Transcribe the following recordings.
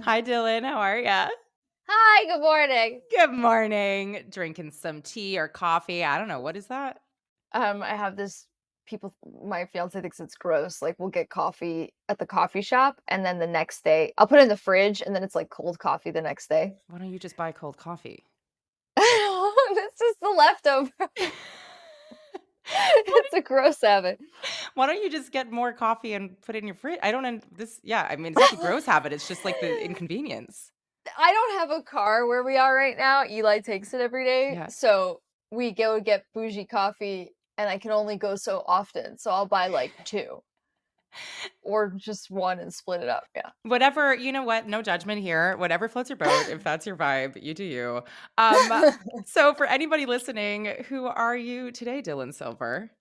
Hi, Dylan. How are ya? Hi, good morning. Good morning. Drinking some tea or coffee. I don't know. What is that? I have this people my fiance thinks it's gross. Like we'll get coffee at the coffee shop and then the next day I'll put it in the fridge and then it's like cold coffee the next day. Why don't you just buy cold coffee? This is the leftover. Why It's a gross habit. why don't you just get more coffee and put it in your fridge? I don't this yeah, I mean, it's not the gross habit, it's just like the inconvenience. I don't have a car where we are right now. Eli takes it every day. Yeah. So we go get bougie coffee and I can only go so often. So I'll buy like two or just one and split it up. Yeah. Whatever, you know what? No judgment here. Whatever floats your boat. If that's your vibe, you do you. Um, so for anybody listening, who are you today, Dylan Silver?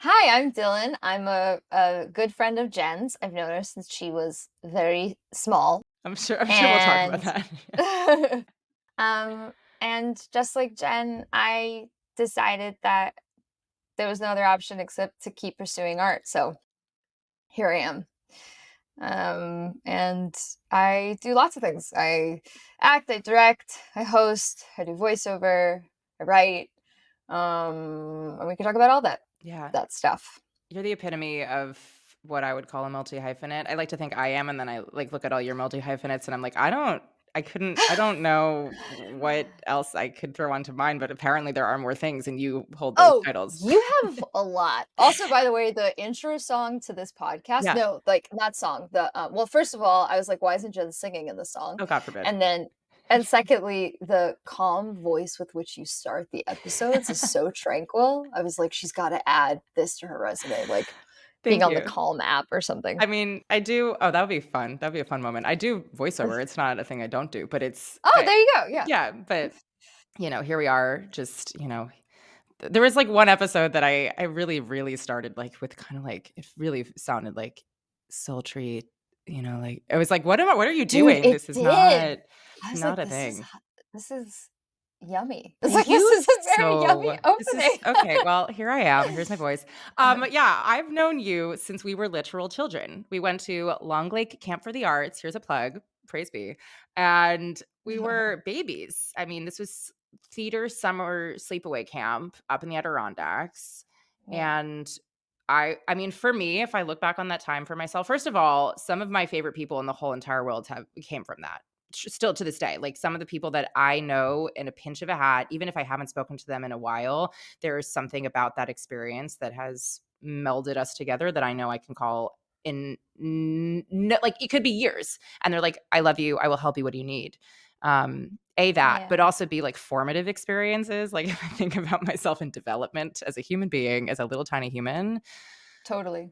Hi, I'm Dylan. I'm a good friend of Jen's. I've known her since she was very small. I'm sure we'll talk about And that. um and just like Jen, I decided that there was no other option except to keep pursuing art. So here I am. And I do lots of things. I act, I direct, I host, I do voiceover, I write. And we can talk about all Yeah. that stuff. You're the epitome of what I would call a multi-hyphenate. I like to think I am, and then I, look at all your multi-hyphenates, and I'm like, I don't know what else I could throw onto mine, but apparently there are more things, and you hold those Oh, titles. you have a lot. Also, by the way, the intro song to this podcast, Yeah. no, like not song. Well, first of all, I was like, why isn't Jen singing in the song? Oh, God forbid. And then, and secondly, the calm voice with which you start the episodes is so tranquil. I was like, she's got to add this to her resume, like being Thank on the you. Calm app or something. I mean, I do that would be fun. That would be a fun moment. I do voiceover. It's not a thing I don't do, but Oh, there you go. Yeah. yeah, but, here we are just, there was, one episode that I really, really started, with kinda, it really sounded, sultry, I was like, what are you Dude, doing? it This is did. I was not like, a thing." this is yummy. It's like Thank this you. is a very yummy This is opening. okay, well, here I am. Here's my voice. Yeah, I've known you since we were literal children. We went to Long Lake Camp for the Arts. Here's a plug, praise be. And we were babies. I mean, this was theater summer sleepaway camp up in the Adirondacks. Yeah. And I mean, for me, if I look back on that time for myself, first of all, some of my favorite people in the whole entire world have came from that still to this day. Like some of the people that I know in a pinch of a hat, even if I haven't spoken to them in a while, there is something about that experience that has melded us together that I know I can call in no, like it could be years and they're like, I love you, I will help you, what do you need? That, but Yeah. also be like formative experiences. Like if I think about myself in development as a human being, as a little tiny human, Totally.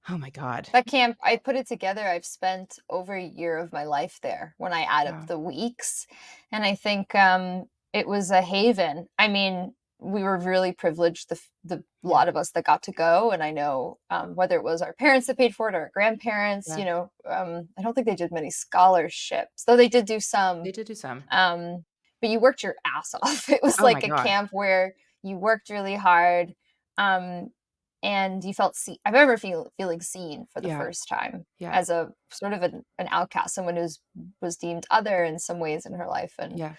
oh my God. That camp, I put it together. I've spent over a year of my life there when I add up Wow. the weeks. And I think it was a haven. I mean, we were really privileged, the Yeah. lot of us that got to go. And I know whether it was our parents that paid for it or our grandparents, Yeah. I don't think they did many scholarships, though they did do some. They did do some. Um, but you worked your ass off. It was Oh my like a God. camp where you worked really hard. Um, and you felt seen. I remember feeling seen for the Yeah. first time Yeah. as a sort of an outcast, someone who was deemed other in some ways in her life, and Yeah.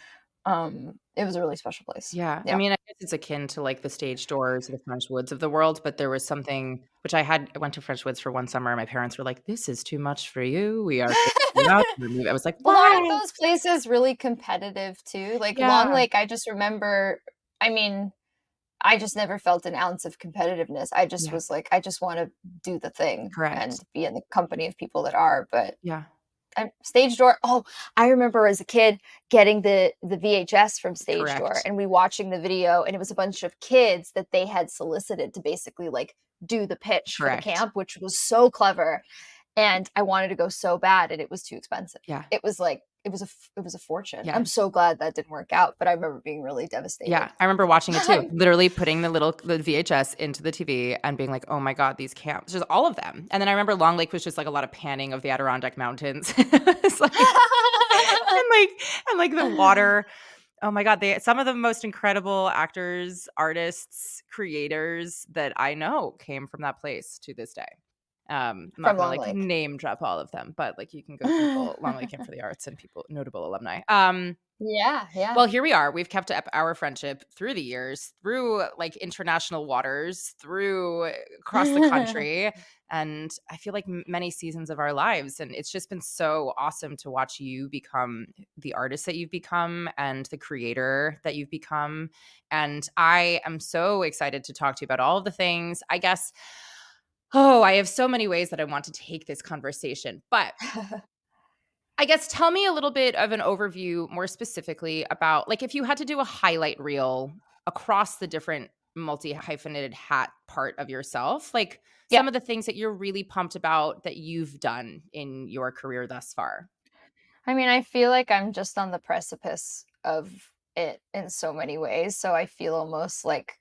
it was a really special place. Yeah, I Yeah. mean, I guess it's akin to, the stage doors, the French Woods of the world, but there was something which I went to French Woods for one summer, and my parents were like, "This is too much for you. We are kicking you out." I was like, Well, aren't "Why?" those places really competitive too? Like Long Yeah, Lake, I just remember. I mean, I just never felt an ounce of competitiveness. I just yeah, was like, I just want to do the thing and correct. be in the company of people that are. But Yeah, Stage Door. Oh, I remember as a kid getting the VHS from Stage Door correct, and we watching the video, and it was a bunch of kids that they had solicited to basically like do the pitch for the correct. camp, which was so clever. And I wanted to go so bad, and it was too expensive. Yeah, It was like it was a fortune. yeah. I'm so glad that didn't work out, but I remember being really Yeah, devastated. I remember watching it too, literally putting the VHS into the TV and being like, "Oh my god, these camps." Just all of them, and then I remember Long Lake was just, a lot of panning of the Adirondack Mountains. It's like and the water. Oh my god, they some of the most incredible actors, artists, creators that I know came from that place to this day. I'm not From gonna Long like Lake. name drop all of them, but like you can go Google Long Lake Camp for the Arts and people notable alumni. Yeah, yeah. Well, here we are. We've kept up our friendship through the years, through like international waters, through across the country, and I feel like many seasons of our lives. And it's just been so awesome to watch you become the artist that you've become and the creator that you've become. And I am so excited to talk to you about all of the things. I guess, oh, I have so many ways that I want to take this conversation, but I guess tell me a little bit of an overview more specifically about like if you had to do a highlight reel across the different multi hyphenated hat part of yourself, like Yeah. some of the things that you're really pumped about that you've done in your career thus far. I mean, I feel like I'm just on the precipice of it in so many ways, so I feel almost like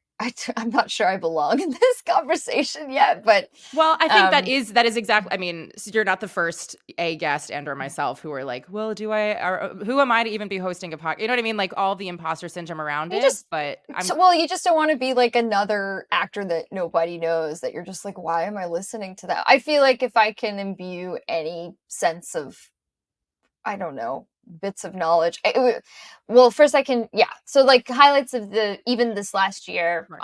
I'm not sure I belong in this conversation yet, but, Well, I think that um is exactly. I mean, you're not the first a guest and or myself who are like, well, do I or who am I to even be hosting a podcast? You know what I mean? Like all the imposter syndrome around you it. just But I'm well, you just don't wanna be like another actor that nobody knows, that you're just like, "Why am I listening to that?" I feel like if I can imbue any sense of, I don't know, bits of knowledge, well, first I can, yeah, so, like, highlights of the even this last year, right.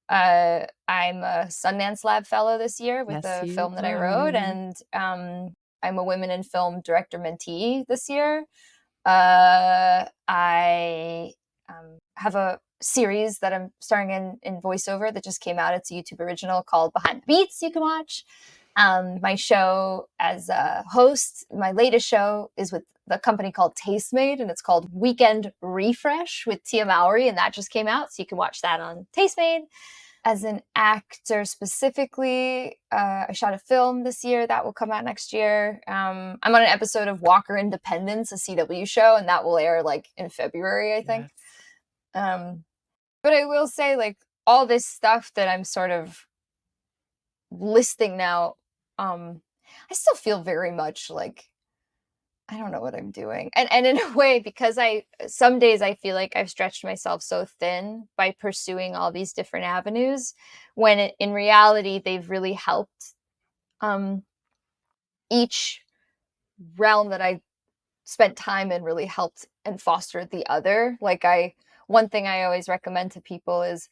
I'm a Sundance Lab fellow this year with Yes, a you film that I wrote, are. and, I'm a Women in Film Director Mentee this year. I have a series that I'm starring in voiceover that just came out. It's a YouTube original called Behind the Beats. You can watch. My show as a host, my latest show is with the company called Tastemade, and it's called Weekend Refresh with Tia Mowry, and that just came out, so you can watch that on Tastemade. As an actor specifically, I shot a film this year that will come out next year. I'm on an episode of Walker Independence, a CW show, and that will air like in February, I think. Yes. Um, but I will say, like, all this stuff that I'm sort of listing now, I still feel very much like I don't know what I'm doing. And in a way, because I some days I feel like I've stretched myself so thin by pursuing all these different avenues, when in reality they've really helped, um each realm that I spent time in really helped and fostered the other. Like, I one thing I always recommend to people is,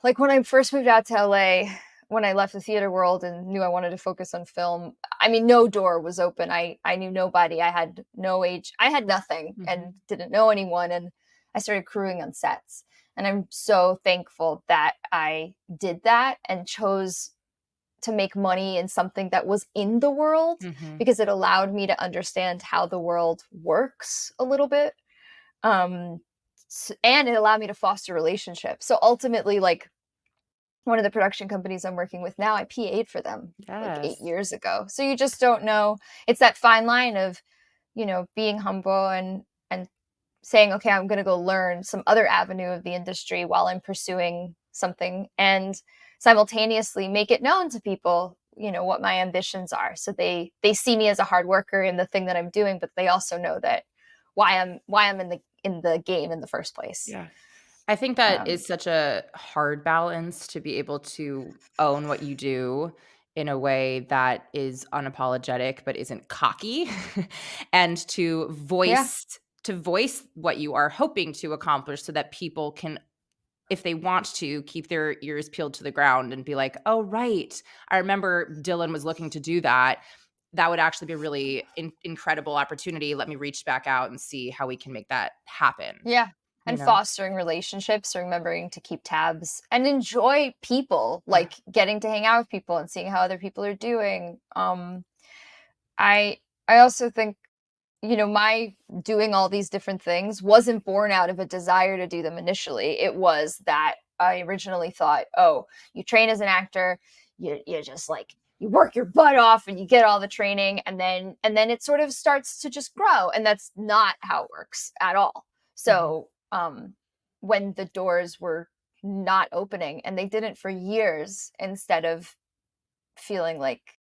like, when I first moved out to LA, when I left the theater world and knew I wanted to focus on film, I mean, no door was open. I knew nobody. I had no age. I had nothing and Mhm. didn't know anyone. And I started crewing on sets. And I'm so thankful that I did that and chose to make money in something that was in the world, Mhm. because it allowed me to understand how the world works a little bit. Um, and it allowed me to foster relationships. So ultimately, like, one of the production companies I'm working with now, I PA'd for them like 8 Yes. years ago. So you just don't know. It's that fine line of, being humble and saying, "Okay, I'm gonna go learn some other avenue of the industry while I'm pursuing something," and simultaneously make it known to people, what my ambitions are. So they see me as a hard worker in the thing that I'm doing, but they also know that why I'm in the game in the first place. Yeah. I think that Um, is such a hard balance to be able to own what you do in a way that is unapologetic but isn't cocky and yeah. to voice what you are hoping to accomplish so that people can if they want to keep their ears peeled to the ground and be like, "Oh right, I remember Dylan was looking to do that." That would actually be a really incredible opportunity. Let me reach back out and see how we can make that happen, Yeah. you And know? fostering relationships, remembering to keep tabs and enjoy people, Yeah. like getting to hang out with people and seeing how other people are doing. I I also think, my doing all these different things wasn't born out of a desire to do them initially. It was that I originally thought, oh, you train as an actor, you just like you work your butt off and you get all the training, and then it sort of starts to just grow, and that's not how it works at all. Mhm. So, when the doors were not opening, and they didn't for years, feeling like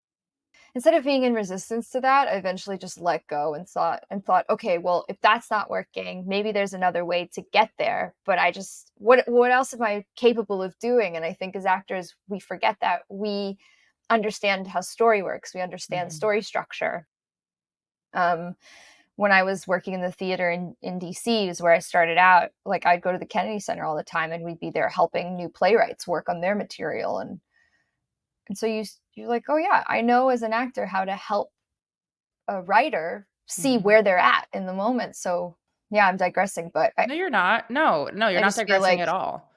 instead of being in resistance to that, I eventually just let go and thought, okay, well, if that's not working, maybe there's another way to get there. But I just what else am I capable of doing? And I think as actors, we forget that we understand how story works. We understand Mhm. story structure. Um, when I was working in the theater in DC is where I started out. Like I'd go to the Kennedy Center all the time, and we'd be there helping new playwrights work on their material, and so you're like, oh yeah, I know as an actor how to help a writer see Mhm. where they're at in the moment. So yeah, I'm digressing, but No, you're not. No, no, you're I not just feel digressing at like all.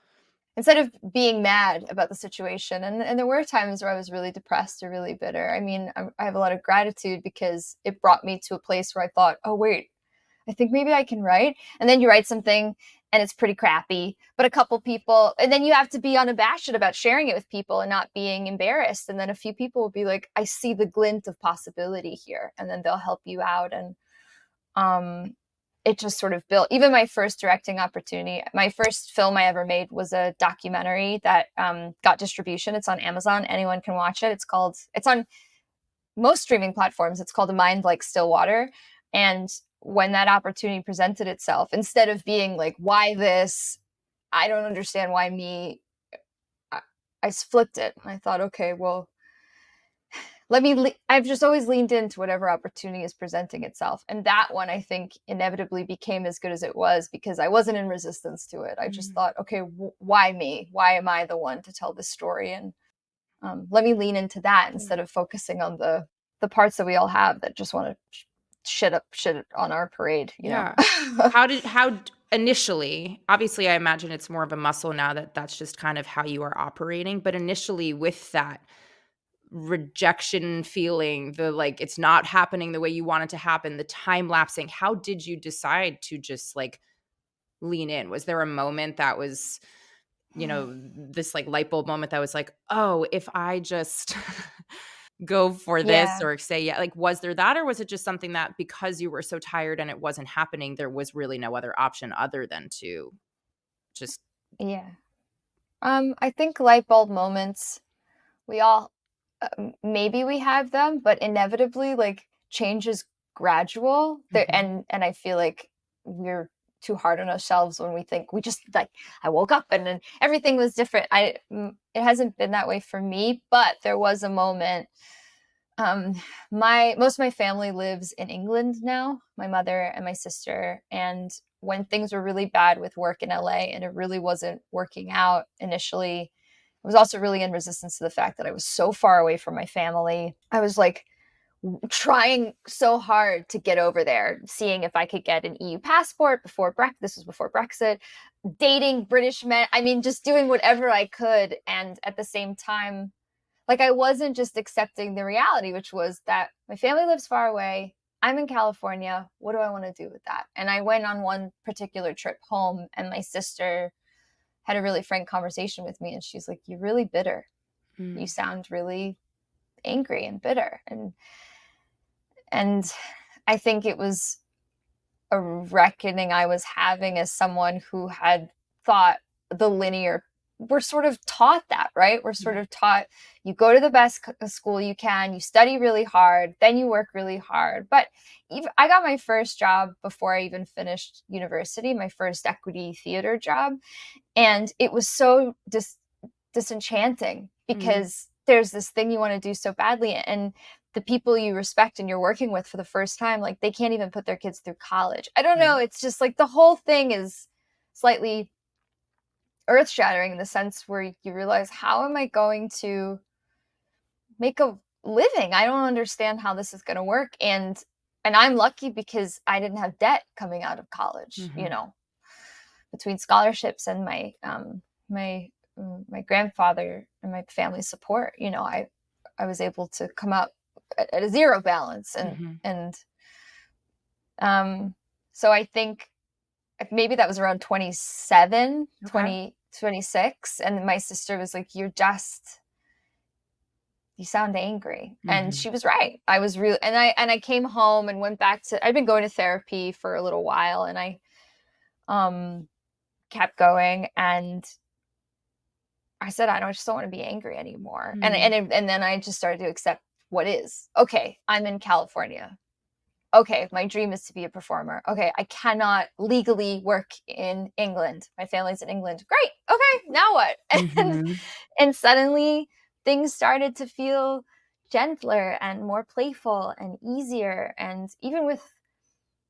instead of being mad about the situation, and there were times where I was really depressed or really bitter. I mean, I have a lot of gratitude because it brought me to a place where I thought, oh wait, I think maybe I can write. And then you write something and it's pretty crappy, but a couple people, and then you have to be unabashed about sharing it with people and not being embarrassed. And then a few people will be like, I see the glint of possibility here. And then they'll help you out. And um, it just sort of built. Even my first directing opportunity, my first film I ever made was a documentary that got distribution. It's on Amazon. Anyone can watch it. It's on most streaming platforms. It's called A Mind Like Still Water. And when that opportunity presented itself, instead of being like, why this? I don't understand why me. I, I flipped it. I thought, okay, well, I've just always leaned into whatever opportunity is presenting itself. And that one, I think, inevitably became as good as it was because I wasn't in resistance to it. I just Mm. thought, okay, why me? Why am I the one to tell this story? And let me lean into that Yeah. instead of focusing on the parts that we all have that just want to shit it on our parade, you know? Yeah. Initially, obviously, I imagine it's more of a muscle now that that's just kind of how you are operating, but initially with that rejection feeling, the like it's not happening the way you want it to happen, the time lapsing, how did you decide to just like lean in? Was there a moment that was, this like light bulb moment that was like, "Oh, if I just go for this Yeah. or say yeah," like was there that or was it just something that because you were so tired and it wasn't happening, there was really no other option other than to just Yeah. I think light bulb moments, we all maybe we have them, but inevitably, like change is gradual. There, Mhm. and I feel like we're too hard on ourselves when we think we just like I woke up and then everything was different. It hasn't been that way for me, but there was a moment. Um, my most of my family lives in England now. My mother and my sister, and when things were really bad with work in LA and it really wasn't working out initially, I was also really in resistance to the fact that I was so far away from my family. I was like trying so hard to get over there, seeing if I could get an EU passport before Brexit. This was before Brexit, dating British men. I mean, just doing whatever I could. And at the same time, like I wasn't just accepting the reality, which was that my family lives far away. I'm in California. What do I want to do with that? And I went on one particular trip home, and my sister had a really frank conversation with me. And she's like, "You're really bitter. You Mm. sound really angry and bitter." And I think it was a reckoning I was having as someone who had thought the linear, we're sort of taught that, right? We're sort Yeah. of taught you go to the best school you can, you study really hard, then you work really hard. But even, I got my first job before I even finished university, my first equity theater job. And it was so disenchanting Mm. because there's this thing you want to do so badly. And the people you respect and you're working with for the first time, like they can't even put their kids through college. I don't know. Right. It's just like the whole thing is slightly earth shattering in the sense where you realize, how am I going to make a living? I don't understand how this is going to work. And I'm lucky because I didn't have debt coming out of college, you Mhm. know, between scholarships and my my grandfather and my family support, you know, I was able to come out at a zero balance. Mhm. And um so I think maybe that was around 27, Okay. 26, and my sister was like, you sound angry. And Mhm. she was right. I was really, and I came home and went back to, I'd been going to therapy for a little while, and I um kept going. And I said, I just don't want to be angry anymore. Mm. And then I just started to accept what is. Okay, I'm in California. Okay, my dream is to be a performer. Okay, I cannot legally work in England. My family's in England. Great. Okay, now what? And Mhm. and suddenly things started to feel gentler and more playful and easier. And even with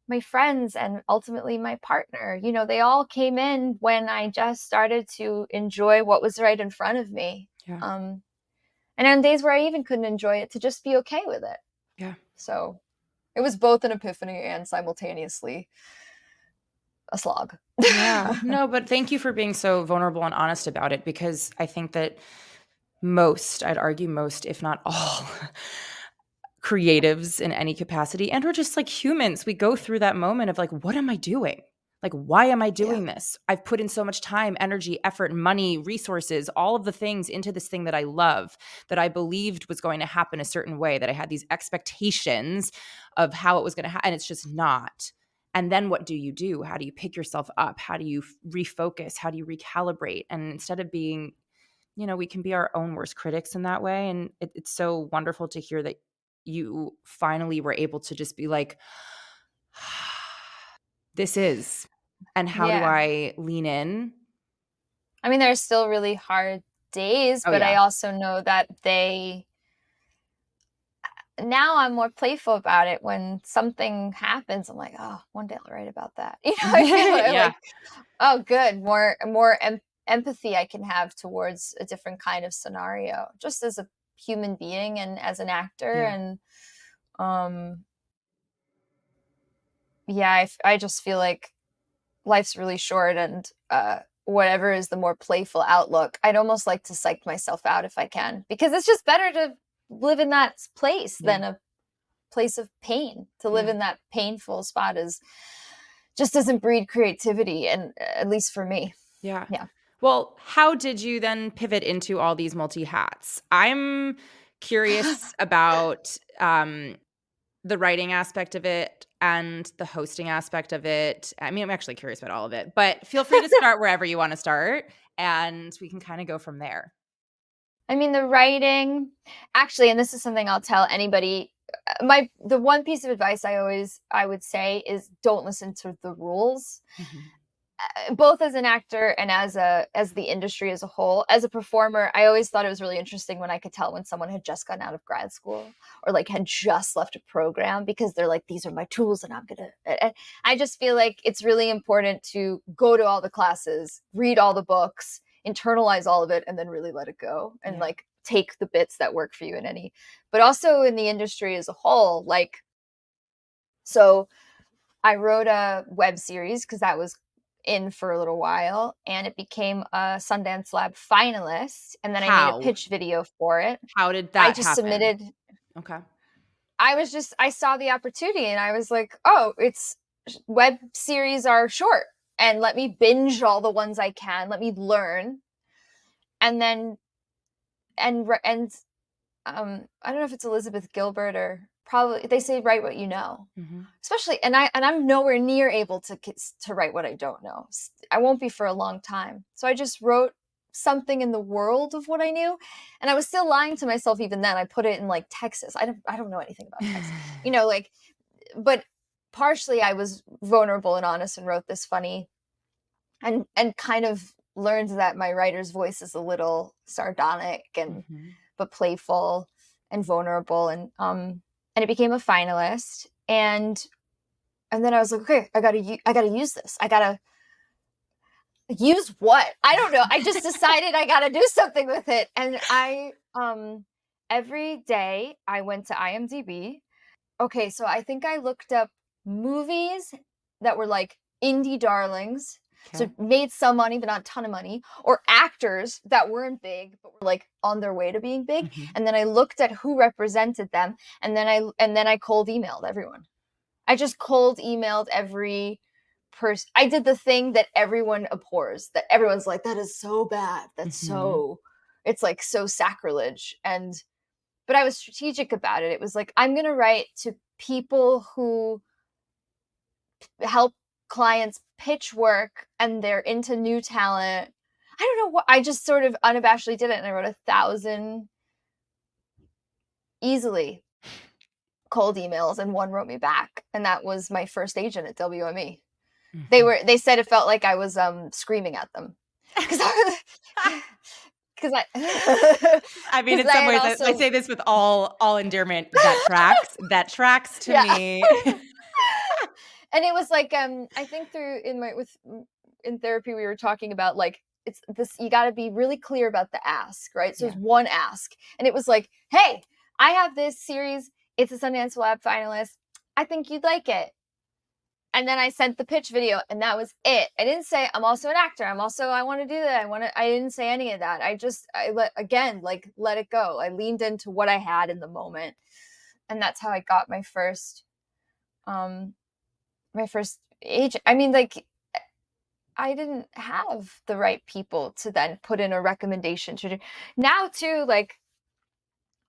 my friends and ultimately my partner, you know, they all came in when I just started to enjoy what was right in front of me. Yeah. Um, and on days where I even couldn't enjoy it, to just be okay with it. Yeah. So it was both an epiphany and simultaneously a slog. Yeah. No, but thank you for being so vulnerable and honest about it, because I think that most, I'd argue most, if not all, creatives in any capacity, and we're just like humans, we go through that moment of like, what am I doing? Like, why am I Yeah. doing this? I've put in so much time, energy, effort, money, resources, all of the things into this thing that I love, that I believed was going to happen a certain way, that I had these expectations of how it was going to happen, and it's just not. And then what do you do? How do you pick yourself up? How do you refocus? How do you recalibrate? And instead of being, we can be our own worst critics in that way. And it's so wonderful to hear that you finally were able to just be like, this is, and how do Yeah. I lean in? I mean, there's still really hard days, Oh, but I yeah. also know that now I'm more playful about it. When something happens, I'm like, oh, one day I'll write about that. You know, I feel Yeah. like, oh, good, empathy I can have towards a different kind of scenario, just as a human being and as an actor. Yeah. And um, yeah, I just feel like life's really short, and whatever is the more playful outlook, I'd almost like to psych myself out if I can, because it's just better to live in that place Yeah. than a place of pain. To live Yeah. in that painful spot is just doesn't breed creativity, and at least for me. Yeah. Yeah. Well, how did you then pivot into all these multi hats? I'm curious about the writing aspect of it and the hosting aspect of it. I mean, I'm actually curious about all of it, but feel free to start wherever you want to start, and we can kind of go from there. I mean, the writing, actually, and this is something I'll tell anybody. The one piece of advice I would say is don't listen to the rules. Mhm. Both as an actor and as the industry as a whole. As a performer, I always thought it was really interesting when I could tell when someone had just gotten out of grad school or like had just left a program, because they're like, these are my tools and I'm gonna, and I just feel like it's really important to go to all the classes, read all the books, internalize all of it, and then really let it go, and Yeah. like take the bits that work for you in any, but also in the industry as a whole. Like, so I wrote a web series because that was in for a little while, and it became a Sundance Lab finalist, and then I made a How? pitch video for it. How did I that just happen? submitted. Okay. I saw the opportunity and I was like, "Oh, it's web series are short, and let me binge all the ones I can. Let me learn." And then and I don't know if it's Elizabeth Gilbert, or probably they say write what you know. Mhm. Especially, I'm nowhere near able to write what I don't know. I won't be for a long time. So I just wrote something in the world of what I knew, and I was still lying to myself even then. I put it in like Texas. I don't know anything about Texas. You know, like, but partially I was vulnerable and honest and wrote this funny, and kind of learned that my writer's voice is a little sardonic and Mhm. but playful and vulnerable, and it became a finalist. And then I was like, okay, I gotta use this. I gotta use what? I don't know. I just decided I gotta do something with it. And every day I went to IMDb. Okay, so I think I looked up movies that were like indie darlings, so Okay. made some money but not a ton of money, or actors that weren't big but were like on their way to being big. Mhm. And then I looked at who represented them, and then I cold emailed everyone. I just cold emailed every person. I did the thing that everyone abhors, that everyone's like, that is so bad. Mhm. It's like so sacrilege. But I was strategic about it. It was like, I'm going to write to people who help clients pitch work and they're into new talent. I don't know what, I just sort of unabashedly did it. And I wrote 1,000 easily cold emails, and one wrote me back. And that was my first agent at WME. Mhm. They said it felt like I was screaming at them because 'Cause I I mean, 'cause in I some had ways, I also say this with all endearment, that tracks to yeah. me. And it was like, I think through in therapy, we were talking about like it's this you got to be really clear about the ask, right? So it's Yeah, one ask, and it was like, hey, I have this series. It's a Sundance Lab finalist. I think you'd like it. And then I sent the pitch video, and that was it. I didn't say I'm also an actor. I want to do that. I didn't say any of that. I let again like let it go. I leaned into what I had in the moment, and that's how I got um my first agent. I mean, like I didn't have the right people to then put in a recommendation to do. Now too, like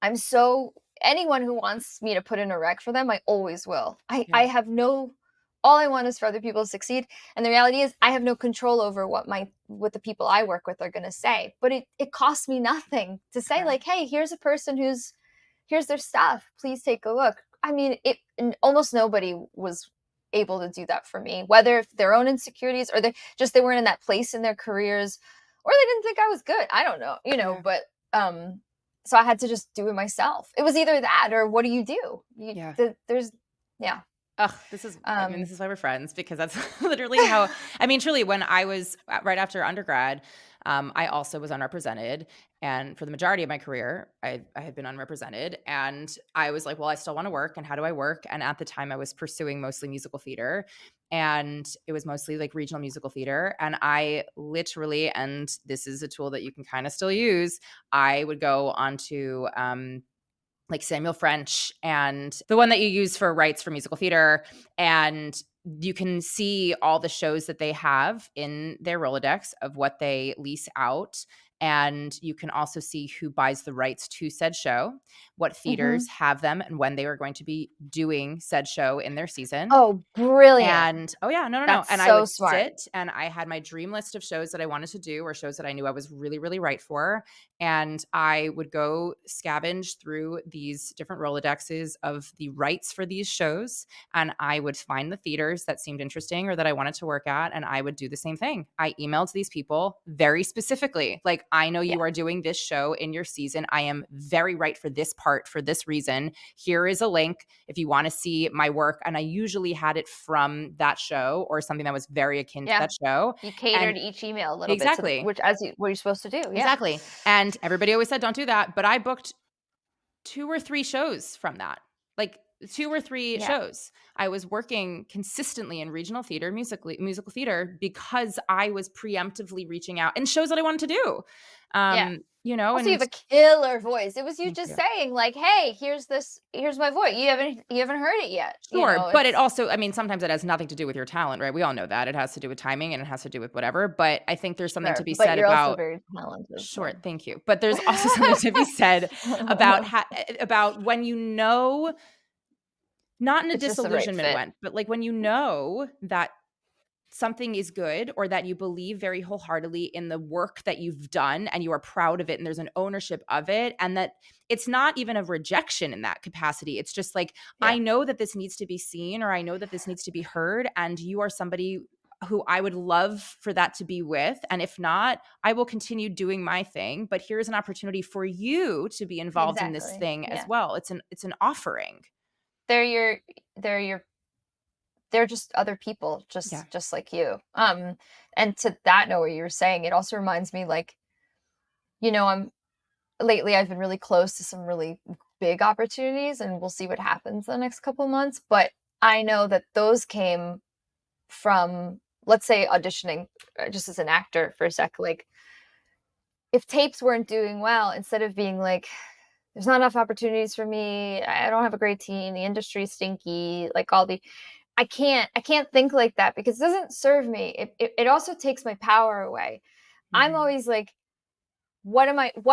I'm so anyone who wants me to put in a rec for them, I always will. I yeah, have no all I want is for other people to succeed. And the reality is I have no control over what the people I work with are gonna say. But it costs me nothing to say, correct. like, hey, here's a person who's here's their stuff. Please take a look. I mean, it almost nobody was able to do that for me, whether their own insecurities or they weren't in that place in their careers or they didn't think I was good. I don't know, Yeah, but um so I had to just do it myself. It was either that or what do you do? yeah. There's yeah. Ugh, Um this is why we're friends because that's literally how, I mean, truly, when I was right after undergrad, I also was unrepresented. And for the majority of my career, I had been unrepresented. And I was like, well, I still want to work. And how do I work? And at the time, I was pursuing mostly musical theater. And it was mostly like regional musical theater. And I literally, and this is a tool that you can kind of still use, I would go onto, like Samuel French and the one that you use for rights for musical theater. And you can see all the shows that they have in their Rolodex of what they lease out. And you can also see who buys the rights to said show, what theaters mhm. have them, and when they are going to be doing said show in their season. Oh, brilliant. And oh yeah, no. That's And I so would smart. sit and I had my dream list of shows that I wanted to do or shows that I knew I was really, really right for. And I would go scavenge through these different Rolodexes of the rights for these shows. And I would find the theaters that seemed interesting or that I wanted to work at. And I would do the same thing. I emailed these people very specifically, like, I know Yeah. you are doing this show in your season. I am very right for this part for this reason. Here is a link if you want to see my work. And I usually had it from that show or something that was very akin to Yeah. that show. You And catered each email a little bit to the exactly, which as you what you're supposed to do. Yeah. exactly. And everybody always said, don't do that. But I booked 2 or 3 shows from that. Like 2 or 3 Yeah. shows. I was working consistently in regional theater, musical theater because I was preemptively reaching out and shows that I wanted to do. Yeah. Also, you And have a killer voice. It was you thank just you. saying like, "Hey, here's my voice. You haven't heard it yet." Sure, but it It's also, I mean, sometimes it has nothing to do with your talent, right? We all know that. It has to do with timing and it has to do with whatever, but I think there's something to fair, be but said you're also about. very talented, Sure, so thank you. But there's also something to be said about about when you know, not in a it's just the right disillusionment fit. way, but like when you know that something is good or that you believe very wholeheartedly in the work that you've done and you are proud of it and there's an ownership of it and that it's not even a rejection in that capacity. It's just like, Yeah, I know that this needs to be seen or I know that this needs to be heard and you are somebody who I would love for that to be with. And if not, I will continue doing my thing, but here's an opportunity for you to be involved in this exactly. thing as Yeah. well. It's an offering. They're your they're your they're just other people, Yeah. just like you. And to that note, what you were saying, it also reminds me, like, I'm lately I've been really close to some really big opportunities, and we'll see what happens the next couple months. But I know that those came from, let's say, auditioning just as an actor for a sec. Like, if tapes weren't doing well, instead of being like, there's not enough opportunities for me, I don't have a great team, the industry's stinky, like all the I can't think like that because it doesn't serve me. It also takes my power away. I'm Mhm. always like, what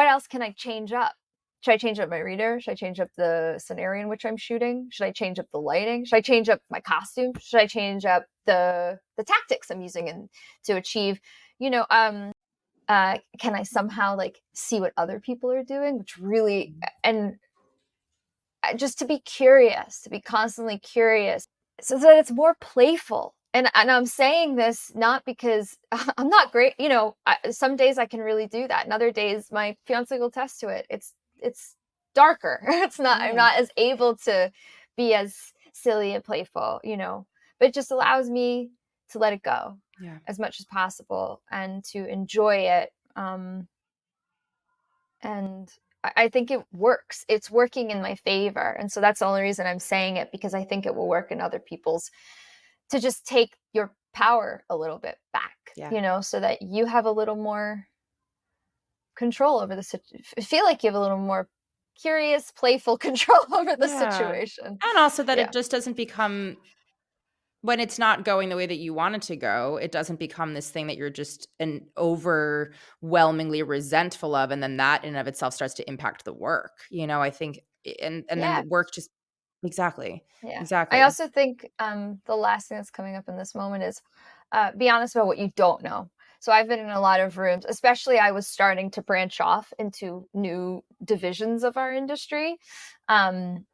else can I change up? Should I change up my reader? Should I change up the scenario in which I'm shooting? Should I change up the lighting? Should I change up my costume? Should I change up the tactics I'm using and to achieve, you know, can I somehow like see what other people are doing, which really and just to be curious, to be constantly curious so that it's more playful. and I'm saying this not because I'm not great, some days I can really do that, and other days my fiance will attest to it. It's darker. It's not I'm Yeah. not as able to be as silly and playful, but it just allows me to let it go Yeah. as much as possible and to enjoy it. And I think it works. It's working in my favor. And so that's the only reason I'm saying it, because I think it will work in other people's, to just take your power a little bit back, Yeah. so that you have a little more control over the situation. Feel like you have a little more curious, playful control over the Yeah. situation. And also that Yeah. it just doesn't become when it's not going the way that you want it to go, it doesn't become this thing that you're just an overwhelmingly resentful of, and then that in and of itself starts to impact the work, I think and then the Yeah. work just exactly. Yeah. I Exactly. also think the last thing that's coming up in this moment is be honest about what you don't know. So I've been in a lot of rooms, especially I was starting to branch off into new divisions of our industry. Um,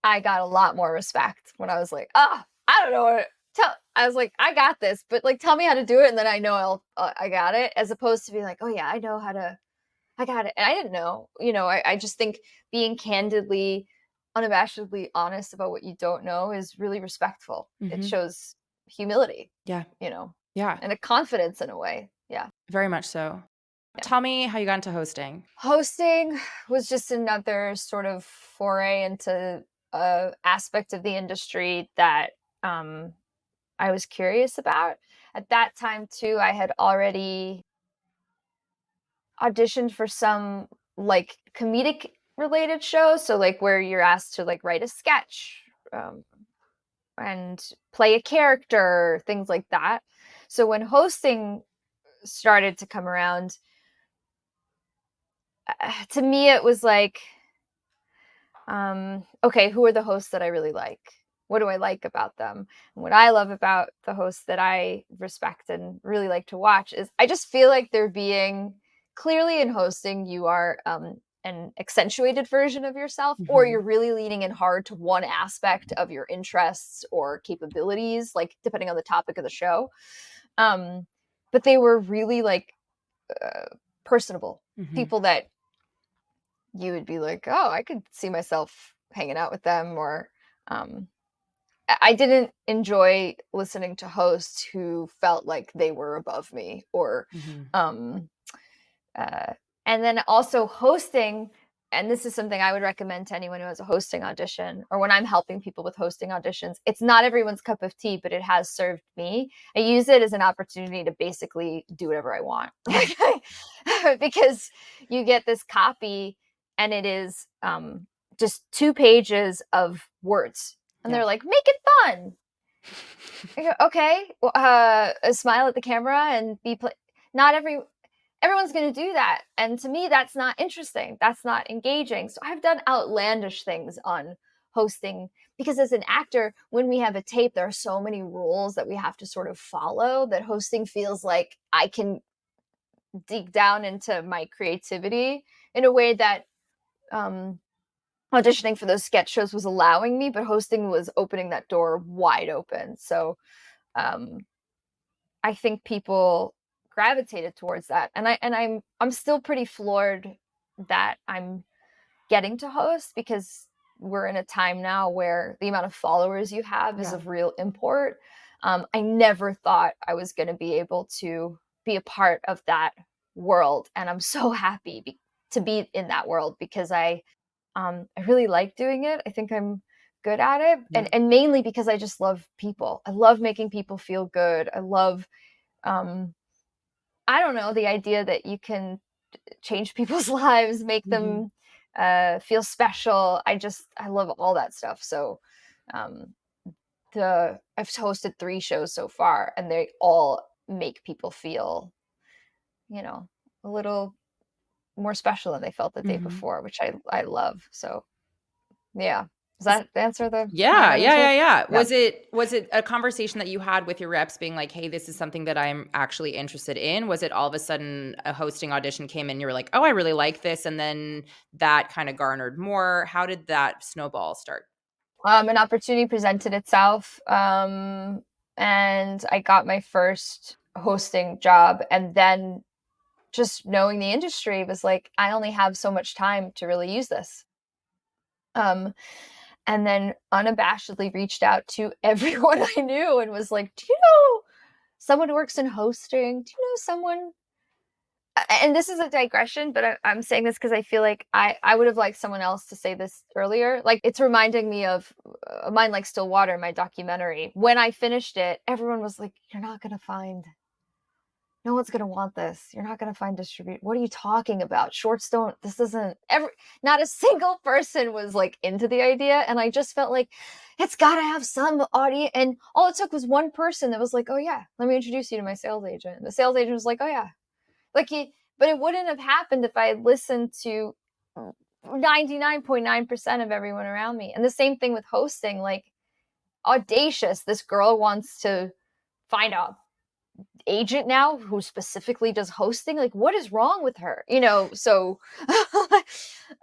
I got a lot more respect when I was like, I don't know what. I was like, I got this, but like, tell me how to do it, and then I know I got it, as opposed to be like, oh yeah, I know how to I got it. And I didn't know. I just think being candidly, unabashedly honest about what you don't know is really respectful. It Mhm. shows humility, Yeah. you know, Yeah. and a confidence in a way. Yeah. Very much so. Yeah. Tell me how you got into hosting. Hosting was just another sort of foray into a aspect of the industry that um, I was curious about. At that time, too, I had already auditioned for some, like, comedic related shows, so, like, where you're asked to, like, write a sketch, and play a character, things like that. So when hosting started to come around, to me, it was like, okay, who are the hosts that I really like? What do I like about them? And what I love about the hosts that I respect and really like to watch is I just feel like they're being clearly in hosting, you are an accentuated version of yourself, or Mhm. you're really leaning in hard to one aspect of your interests or capabilities, like depending on the topic of the show. Um, but they were really like uh, personable Mhm. people that you would be like, "Oh, I could see myself hanging out with them," or um I didn't enjoy listening to hosts who felt like they were above me, or Mhm. um uh, and then also hosting, and this is something I would recommend to anyone who has a hosting audition, or when I'm helping people with hosting auditions. It's not everyone's cup of tea, but it has served me. I use it as an opportunity to basically do whatever I want. Yeah. Because you get this copy, and it is just 2 pages of words. And Yeah. they're like, make it fun. I go, okay, well, smile at the camera and not everyone's going to do that. And to me, that's not interesting. That's not engaging. So I've done outlandish things on hosting, because as an actor, when we have a tape, there are so many rules that we have to sort of follow, that hosting feels like I can dig down into my creativity in a way that um, auditioning for those sketch shows was allowing me, but hosting was opening that door wide open. So um, I think people gravitated towards that, and I'm still pretty floored that I'm getting to host, because we're in a time now where the amount of followers you have is Yeah. of real import. I never thought I was going to be able to be a part of that world, and I'm so happy to be in that world, because I really like doing it. I think I'm good at it, Yeah. and mainly because I just love people. I love making people feel good. I love um I don't know, the idea that you can change people's lives, make Mhm. them feel special. I love all that stuff. So um the I've hosted 3 shows so far, and they all make people feel, you know, a little more special than they felt the day Mhm. before, which I love. So yeah. Does that answer the how I Yeah, got yeah, into yeah, it? yeah. Yeah. Was it a conversation that you had with your reps being like, "Hey, this is something that I'm actually interested in?" Was it all of a sudden a hosting audition came in, you were like, "Oh, I really like this," and then that kinda garnered more? How did that snowball start? An opportunity presented itself. and I got my first hosting job. And then just knowing the industry was like, I only have so much time to really use this. Um, and then unabashedly reached out to everyone I knew and was like, do you know someone who works in hosting? Do you know someone? And this is a digression, but I'm saying this because I feel like I would have liked someone else to say this earlier. Like, it's reminding me of Mine Like Still Water, my documentary. When I finished it, everyone was like, "You're not gonna find. No one's gonna want this. You're not gonna find distribute. What are you talking about? Shorts don't. This isn't ever." Not a single person was like into the idea, and I just felt like it's got to have some audience. And all it took was one person that was like, "Oh yeah, let me introduce you to my sales agent." And the sales agent was like, "Oh yeah." Like but it wouldn't have happened if I had listened to 99.9% of everyone around me. And the same thing with hosting, like, audacious. This girl wants to find a agent now who specifically does hosting. Like, what is wrong with her? So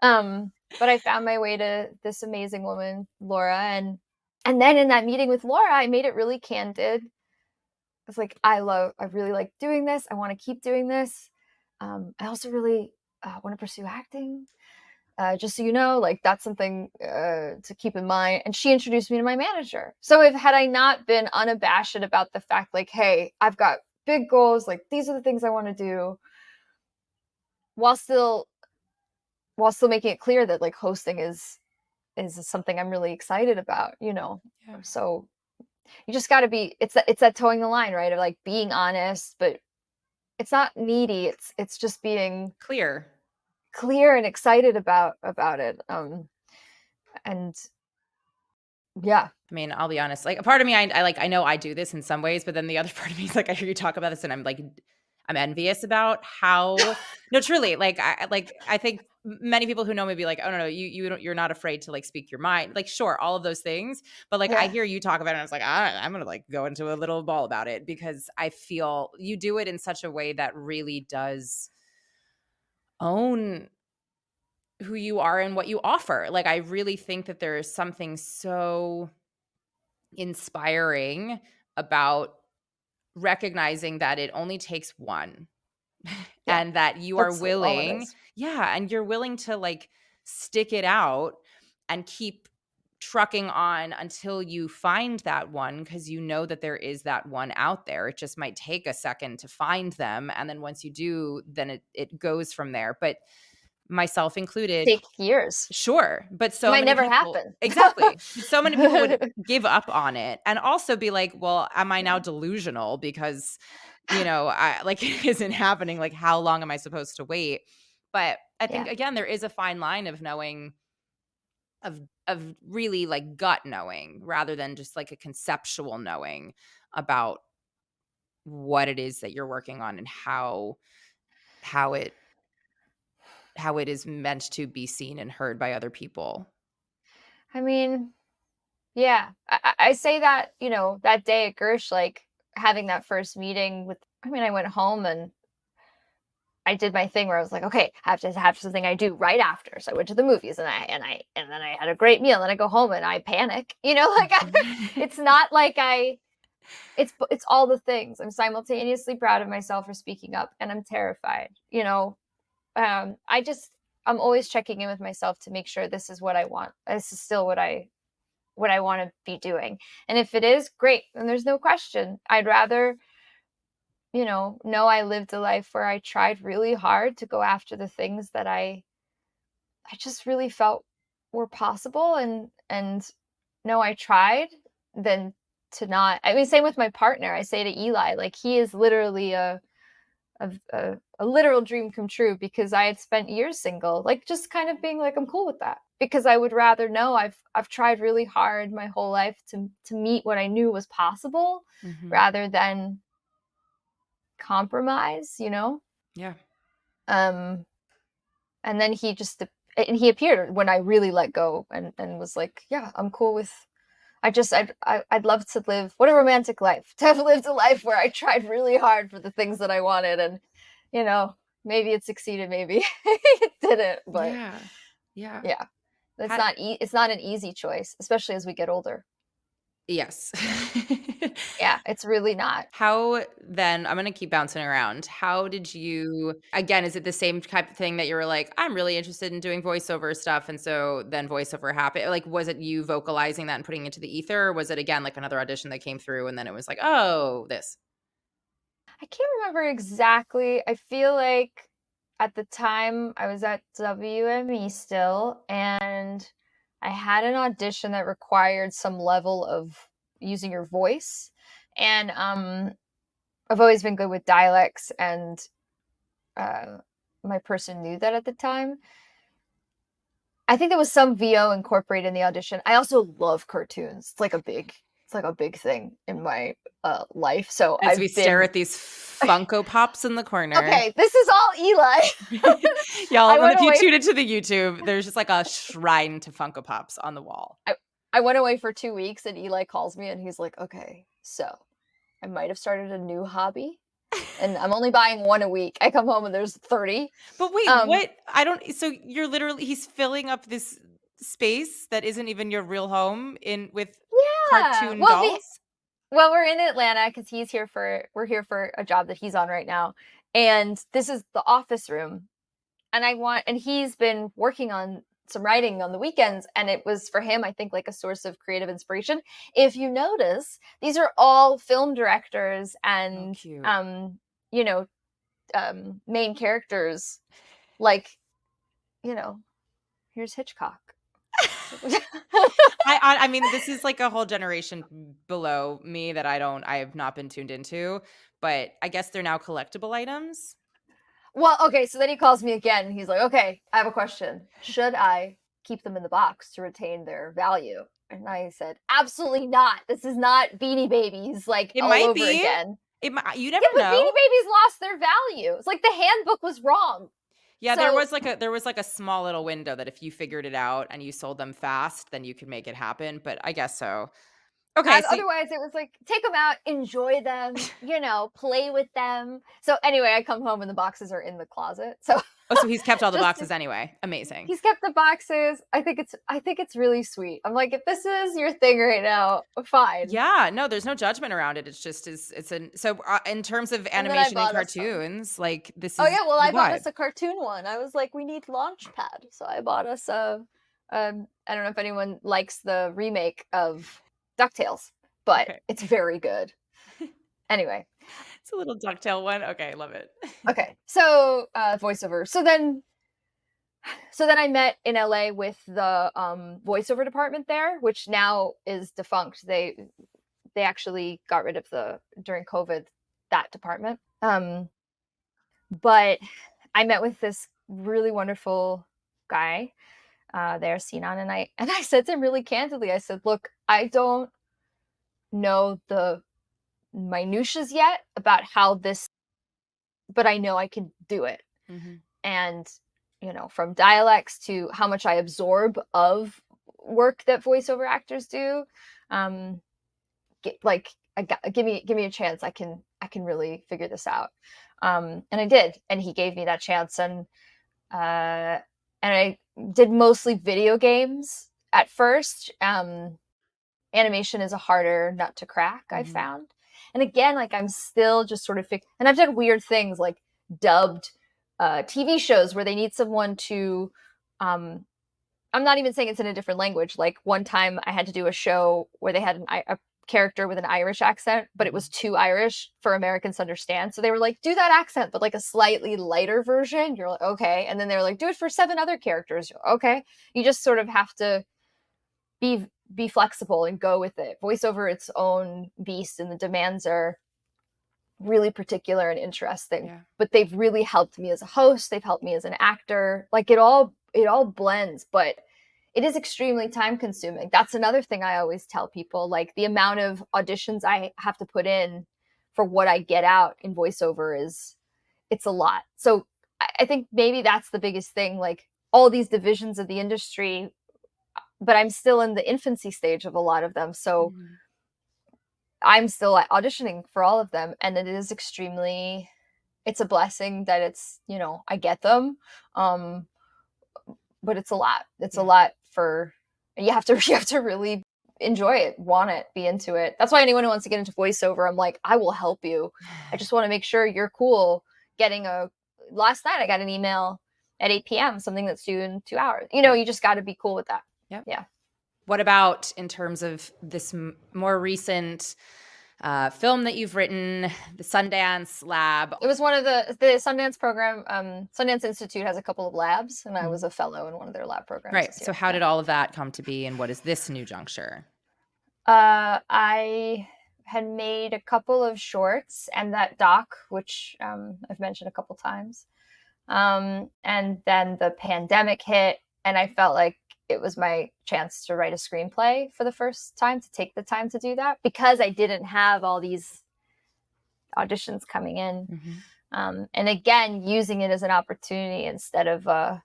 um but I found my way to this amazing woman, Laura, and then in that meeting with Laura, I made it really candid. Was like, I really like doing this. I want to keep doing this. I also really want to pursue acting. Just so you know, like, that's something to keep in mind. And she introduced me to my manager. So if had I not been unabashed about the fact, like, hey, I've got big goals, like these are the things I want to do, while still making it clear that like hosting is something I'm really excited about. Yeah. So you just got to be it's that towing the line, right? Of like being honest, but it's not needy. It's just being Clear. clear and excited about it. And yeah, I mean, I'll be honest, like, a part of me, I know I do this in some ways, but then the other part of me is like, I hear you talk about this and I'm like, I'm envious about how no, truly, I think many people who know me be like, "Oh, no, no, you're not afraid to, like, speak your mind." Like, sure, all of those things, but, like, I yeah. hear you talk about it and I was like, I'm gonna, like, go into a little ball about it because I feel you do it in such a way that really does own who you are and what you offer. Like, I really think that there is something so inspiring about recognizing that it only takes one Yeah, and that you are that's all it willing is. and you're willing to, like, stick it out and keep trucking on until you find that one because you know that there is that one out there. It just might take a second to find them, and then once you do, then it goes from there, but myself included. Take years. Sure, but It so might many never people happen. exactly. So many people would give up on it and also be like, "Well, am I now Yeah, delusional because, I like, it isn't happening, like, how long am I supposed to wait?" But I think, yeah. again, there is a fine line of knowing of really, like, gut knowing rather than just, like, a conceptual knowing about what it is that you're working on and how it how it is meant to be seen and heard by other people. I mean, yeah. I say that, that day at Gersh, like, having that first meeting with I went home and I did my thing where I was like, okay, I have to have something I do right after. So I went to the movies and then I had a great meal. And then I go home and I panic. Like, it's not like it's all the things. I'm simultaneously proud of myself for speaking up and I'm terrified. I'm always checking in with myself to make sure this is what I want. This is still what I want to be doing. And if it is, great. Then there's no question. I'd rather, know I lived a life where I tried really hard to go after the things that I just really felt were possible, and know I tried than to not. I mean, same with my partner. I say to Eli, like, he is literally a literal dream come true because I had spent years single, like, just kind of being like, I'm cool with that because I would rather know I've tried really hard my whole life to meet what I knew was possible Mhm. rather than compromise. Yeah. Um, and then he appeared when I really let go and was like, yeah, I'm cool with. I'd love to live what a romantic life to have lived a life where I tried really hard for the things that I wanted, and you know maybe it succeeded, maybe it didn't, but Yeah. Yeah. yeah, Had it's not an easy choice, especially as we get older. Yes. Yeah, it's really not. How then I'm gonna keep bouncing around. How did you again, is it the same type of thing that you were like, "I'm really interested in doing voiceover stuff," and so then voiceover happened? Like, was it you vocalizing that and putting it to the ether, or was it again like another audition that came through and then it was like, "Oh, this." I can't remember exactly. I feel like at the time I was at WME still, and I had an audition that required some level of using your voice. And I've always been good with dialects, and uh, my person knew that at the time. I think there was some VO incorporated in the audition. I also love cartoons. It's like a big thing in my life. So As we I've stare been at these Funko Pops in the corner. okay. This is all Eli. Y'all, I and went if you away. tune into the YouTube, there's just like a shrine to Funko Pops on the wall. I, I went away for 2 weeks, and Eli calls me and he's like, "Okay, so I might have started a new hobby, and I'm only buying one a week." I come home and there's 30. But wait, Um, what? I don't so you're literally he's filling up this space that isn't even your real home in with yeah. cartoon dolls? We're in Atlanta because we're here for a job that he's on right now, and this is the office room. And he's been working on some writing on the weekends, and it was for him, I think, like a source of creative inspiration. If you notice, these are all film directors Oh, and cute. you know, main characters, like, you know, here's Hitchcock. I mean, this is like a whole generation below me that I have not been tuned into, but I guess they're now collectible items? Well, okay, so then he calls me again. He's like, "Okay, I have a question. Should I keep them in the box to retain their value?" And I said, "Absolutely not. This is not Beanie Babies like It all might over be. again." It might you Yeah, never but Beanie know. Babies lost their value. It's like the handbook was wrong. Yeah, So, there was like a small little window that if you figured it out and you sold them fast, then you could make it happen, but I guess so. Okay, so otherwise it was like, take them out, enjoy them, play with them. So anyway, I come home and the boxes are in the closet. So oh, so he's kept all the just boxes anyway. Amazing. he's kept the boxes. I think it's really sweet. I'm like, if this is your thing right now, fine. Yeah, no, there's no judgment around it. It's just it's an so, in terms of And then I animation and bought us some. cartoons, like, this Oh is yeah, well the I bought vibe. us a cartoon one. I was like, we need Launchpad, so I bought us a. I don't know if anyone likes the remake of DuckTales, but Okay. it's very good. Anyway, It's a little ducktail one. Okay, love it. okay, so voiceover. So then I met in LA with the voiceover department there, which now is defunct. They actually got rid of the during COVID that department. But I met with this really wonderful guy there, Sinan, and I said to him really candidly, I said, "Look, I don't know the minutiae yet about how this, but I know I can do it." Mhm. And from dialects to how much I absorb of work that voiceover actors do, um, like give me a chance. I can really figure this out. And I did, and he gave me that chance, uh, and I did mostly video games at first. Animation is a harder nut to crack, I Mhm. found. And again, like I'm still just sort of and I've done weird things like dubbed TV shows where they need someone to um I'm not even saying it's in a different language. Like one time I had to do a show where they had a character with an Irish accent, but it Mhm. was too Irish for Americans to understand. So they were like, do that accent, but like a slightly lighter version. You're like, okay. And then they were like, do it for 7 other characters. Okay. You just sort of have to be be flexible and go with it. Voiceover its own beast, and the demands are really particular and interesting. Yeah. But they've really helped me as a host. They've helped me as an actor. Like it all blends, but it is extremely time consuming. That's another thing I always tell people. Like the amount of auditions I have to put in for what I get out in voiceover is it's a lot. So I think maybe that's the biggest thing. Like all these divisions of the industry, but I'm still in the infancy stage of a lot of them. So Mhm. I'm still auditioning for all of them, and it is extremely it's a blessing that I get them. But it's a lot. It's a Yeah. lot for you have to you have to really enjoy it, want it, be into it. That's why anyone who wants to get into voiceover, I'm like, I will help you. I just want to make sure you're cool getting a last night I got an email at 8 p.m., something that's due in 2 hours. Yep. You just got to be cool with that. Yep. Yeah. What about in terms of this more recent film that you've written, the Sundance Lab? It was one of the Sundance program. Sundance Institute has a couple of labs, and I was Mhm. a fellow in one of their lab programs Right. this So year. how Yeah. did all of that come to be, and what is this new juncture? I had made a couple of shorts and that doc, which I've mentioned a couple times. And then the pandemic hit, and I felt like it was my chance to write a screenplay for the first time, to take the time to do that, because I didn't have all these auditions coming in. Mhm. And again, using it as an opportunity instead of a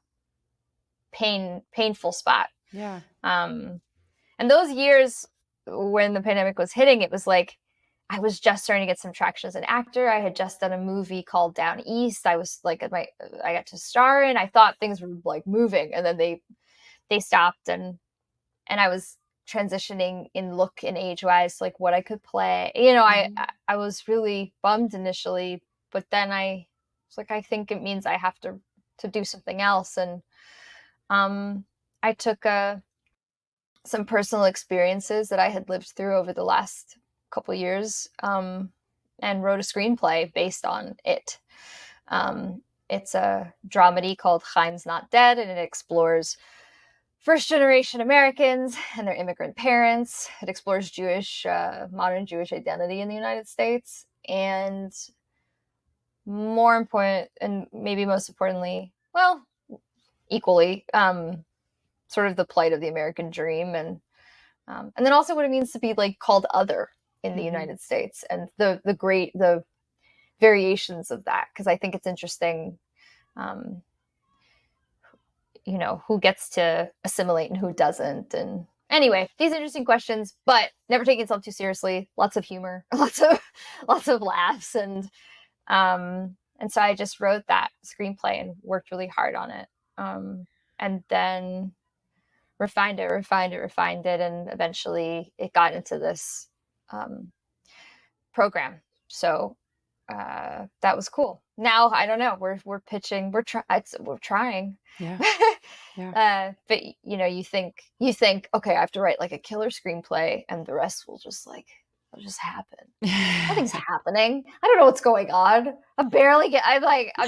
painful spot. Yeah. Um, and those years when the pandemic was hitting, it was like I was just starting to get some traction as an actor. I had just done a movie called Down East. I was like I got to star in. I thought things were like moving, and then they stopped, and I was transitioning in look and age wise, like what I could play. Mhm. I was really bummed initially, but then I was like, I think it means I have to do something else. And I took some personal experiences that I had lived through over the last couple years, and wrote a screenplay based on it. It's a dramedy called Chaim's Not Dead, and it explores first generation Americans and their immigrant parents. It explores modern Jewish identity in the United States. And more important, and maybe most importantly, well, equally, sort of the plight of the American dream, and then also what it means to be like called other in the Mhm. United States, and the variations of that, because I think it's interesting, um, who gets to assimilate and who doesn't. And anyway, these interesting questions, but never taking itself too seriously. Lots of humor, lots of laughs, and so I just wrote that screenplay and worked really hard on it, and then refined it, and eventually it got into this um, program. So that was cool. Now I don't know. We're pitching. We're trying. Yeah. Yeah. But you think okay, I have to write like a killer screenplay, and the rest will just happen. Nothing's happening. I don't know what's going on. I'm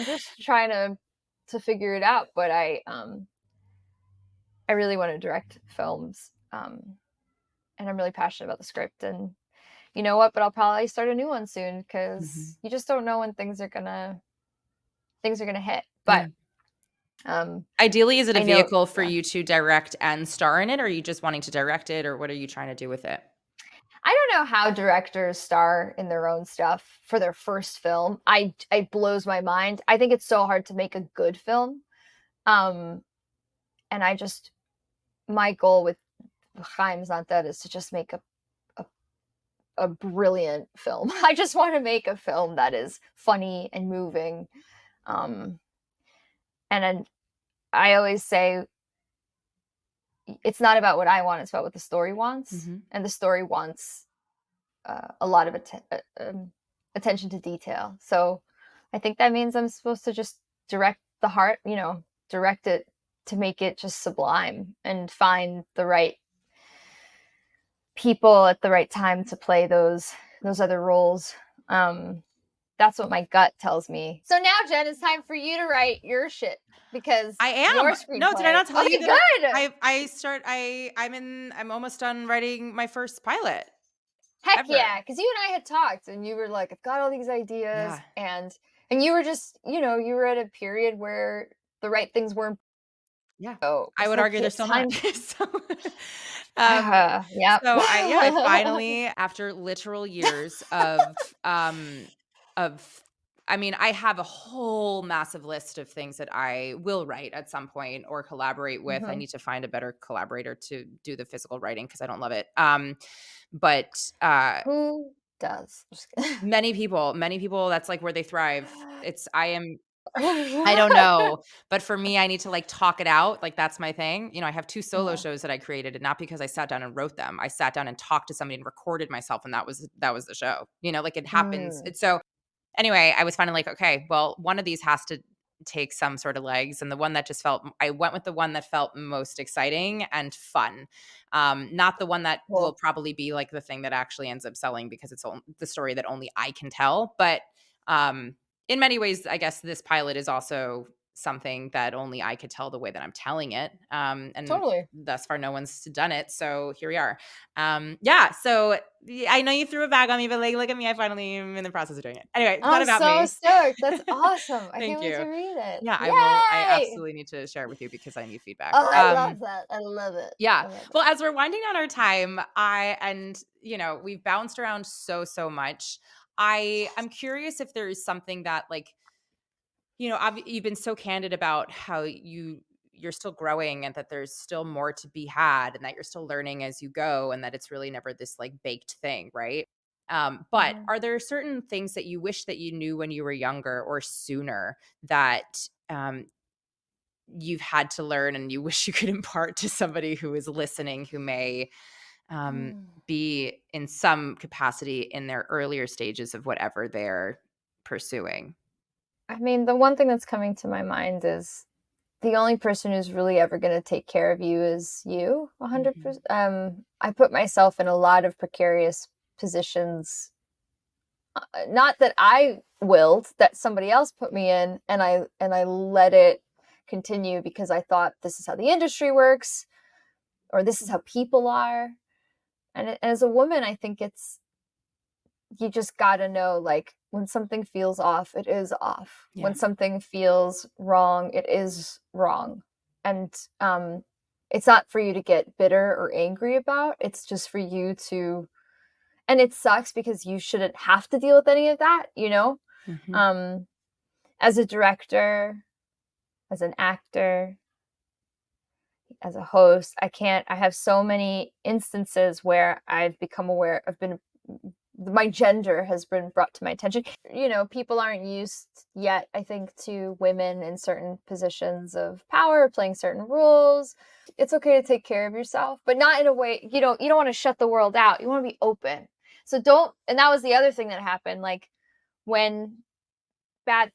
just trying to figure it out. But I really want to direct films, and I'm really passionate about the script. And you know what? But I'll probably start a new one soon, Mhm. because you just don't know when things are gonna hit. Yeah. But um, Ideally, is it a I know, vehicle for yeah. you to direct and star in it, or are you just wanting to direct it, or what are you trying to do with it? I don't know how directors star in their own stuff for their first film. It blows my mind. I think it's so hard to make a good film. Um, and my goal with Chaim's Not Dead is to just make a, a brilliant film. I just want to make a film that is funny and moving. Um, and then I always say it's not about what I want; it's about what the story wants, Mhm. and the story wants a lot of attention to detail. So I think that means I'm supposed to just direct the heart, direct it to make it just sublime, and find the right people at the right time to play those other roles. Um, that's what my gut tells me. So now, Jen, it's time for you to write your shit, because I your am. No, did I screenplay. not tell you Okay, that good. I'm almost done writing my first pilot Heck ever. yeah, because you and I had talked, and you were like, "I've got all these ideas," Yeah. and you were just, you were at a period where the right things weren't. Yeah. So I it's would like argue there's it's still not. time. So, um, Yep. I finally, after literal years of I mean, I have a whole massive list of things that I will write at some point or collaborate with. I Mhm. need to find a better collaborator to do the physical writing because I don't love it. But Who does? Just kidding. many people, that's like where they thrive. It's I am. I don't know, but for me, I need to, like, talk it out, like, that's my thing. I have 2 solo Yeah. shows that I created, and not because I sat down and wrote them. I sat down and talked to somebody and recorded myself, and that was the show. Like, it happens. Mm, It's so anyway, I was finally like, okay, well, one of these has to take some sort of legs. And the one that just felt, I went with the one that felt most exciting and fun. Not the one that will cool. probably be like the thing that actually ends up selling because it's the story that only I can tell. But um, in many ways, I guess this pilot is also something that only I could tell the way that I'm telling it. And Totally. thus far, no one's done it. So here we are. Yeah. So I know you threw a bag on me, but like, look at me. I finally am in the process of doing it. Anyway, it's not I'm about so me. stoked. That's awesome. I Thank can't wait to you. read it. Yeah, I will. I Yay! absolutely need to share it with you because I need feedback. Oh, I love that. I love it. Yeah. I love it. Well, as we're winding down our time, we've bounced around so much. I'm curious if there is something that like, you've been so candid about how you're still growing and that there's still more to be had and that you're still learning as you go and that it's really never this like baked thing, right? But Mhm. are there certain things that you wish that you knew when you were younger or sooner that you've had to learn and you wish you could impart to somebody who is listening who may um, Mm. be in some capacity in their earlier stages of whatever they're pursuing? I mean, the one thing that's coming to my mind is the only person who's really ever gonna take care of you is you, Mhm. 100%. I put myself in a lot of precarious positions, not that I willed, that somebody else put me in, and I let it continue because I thought this is how the industry works or this is how people are. And as a woman, I think it's you just got to know like when something feels off, it is off. When Yeah. something feels wrong, it is wrong. And it's not for you to get bitter or angry about. It's just for you to and it sucks because you shouldn't have to deal with any of that, you know? Mhm. Um as a director, as an actor, as a host, I have so many instances where I've become aware I've been my gender has been brought to my attention. People aren't used yet, I think, to women in certain positions of power, playing certain roles. It's okay to take care of yourself, but not in a way, you don't want to shut the world out. You want to be open. So don't, and that was the other thing that happened. Like when bad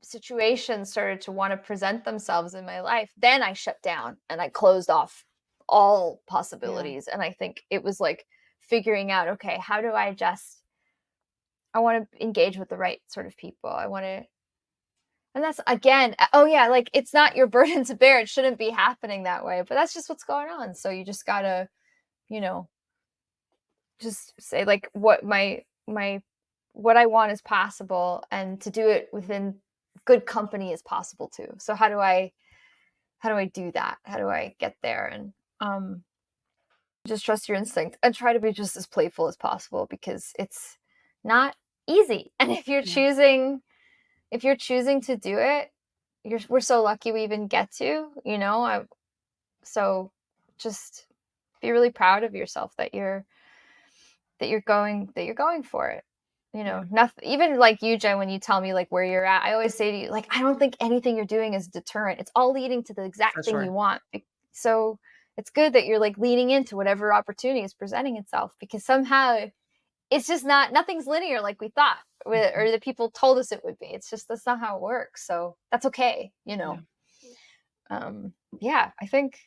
situations started to want to present themselves in my life, then I shut down and I closed off all Yeah. possibilities. And I think it was like figuring out, okay, how do I want to engage with the right sort of people. I want to, and that's again, oh yeah, like it's not your burden to bear. It shouldn't be happening that way, but that's just what's going on. So you just gotta, you know, just say like what I want is possible, and to do it within good company is possible too. So how do I do that? How do I get there? And just trust your instinct and try to be just as playful as possible because it's not easy. And Yeah. if you're choosing to do it, we're so lucky we even get to, so just be really proud of yourself that you're going for it. Yeah. Nothing, even like you, Jen, when you tell me like where you're at, I always say to you, like, I don't think anything you're doing is deterrent. It's all leading to the For exact thing you sure. want. So it's good that you're like leaning into whatever opportunity is presenting itself because somehow it's just nothing's linear like we thought Mhm. or the people told us it would be. It's just that's not how it works. So that's okay. Yeah. Yeah, I think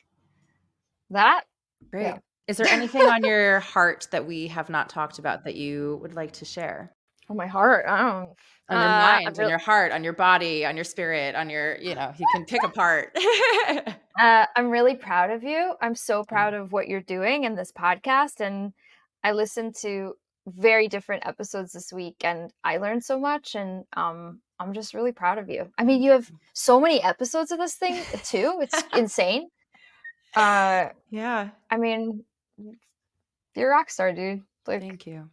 that, yeah. Great. Is there anything on your heart that we have not talked about that you would like to share? Oh, my heart. I don't. On your I'm mind, on real. your heart, on your body, on your spirit, on your, you can pick a part. I'm really proud of you. I'm so proud Oh, of what you're doing in this podcast. And I listened to very different episodes this week and I learned so much. And I'm just really proud of you. I mean, thank you have you. so many episodes of this thing too. It's insane. Uh, Yeah. I mean, you're a rock star, dude. Like, Thank you.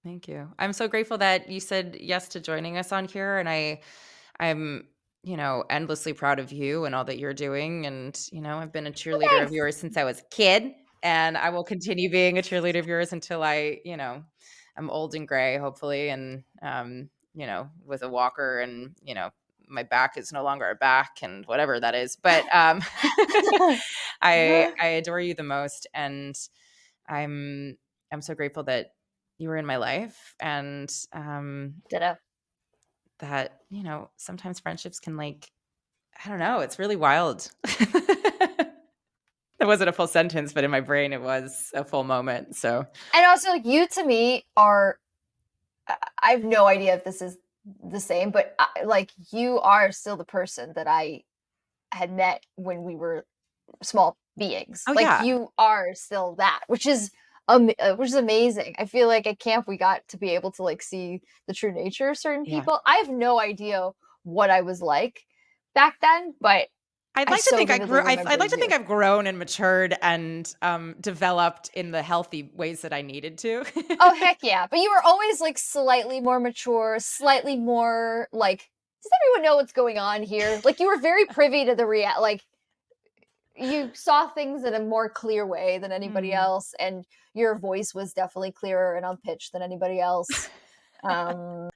Thank you. I'm so grateful that you said yes to joining us on here, and I'm, endlessly proud of you and all that you're doing, and, I've been a oh, cheerleader of thanks. yours since I was a kid, and I will continue being a cheerleader of yours until I'm old and gray, hopefully, and, with a walker and, my back is no longer a back and whatever that is. But I adore you the most, and I'm I'm so grateful that you were in my life, and Ditto. that, sometimes friendships can, like, I don't know, it's really wild. That wasn't a full sentence, but in my brain it was a full moment. So, And also, you to me are I have no idea if this is the same, but like you are still the person that I had met when we were small beings. oh Like yeah, you are still that, which is amazing. I feel like at camp we got to be able to like see the true nature of certain yeah. people. I have no idea what I was like back then, but I'd I like to so think I vividly grew. I'd remember like to think you. I've grown and matured and developed in the healthy ways that I needed to. Oh heck yeah! But you were always like slightly more mature, slightly more like. Does everyone know what's going on here? Like you were very privy to the like you saw things in a more clear way than anybody Mm. else, and your voice was definitely clearer and on pitch than anybody else. Um,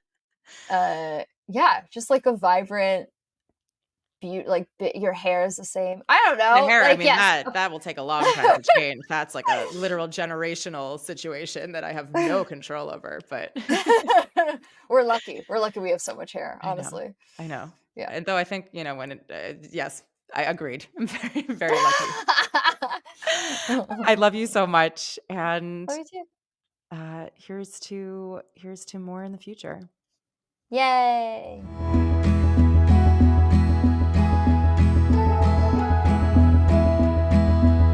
yeah, just like a vibrant, like your hair is the same. I don't The know, hair, I like mean, yes. that will take a long time to change. That's like a literal generational situation that I have no control over, but We're lucky. We're lucky we have so much hair, I know. honestly. I know. Yeah. And though I think, when yes, I agreed. I'm very, very lucky. I love you so much, and, Love you too. here's to more in the future. Yay.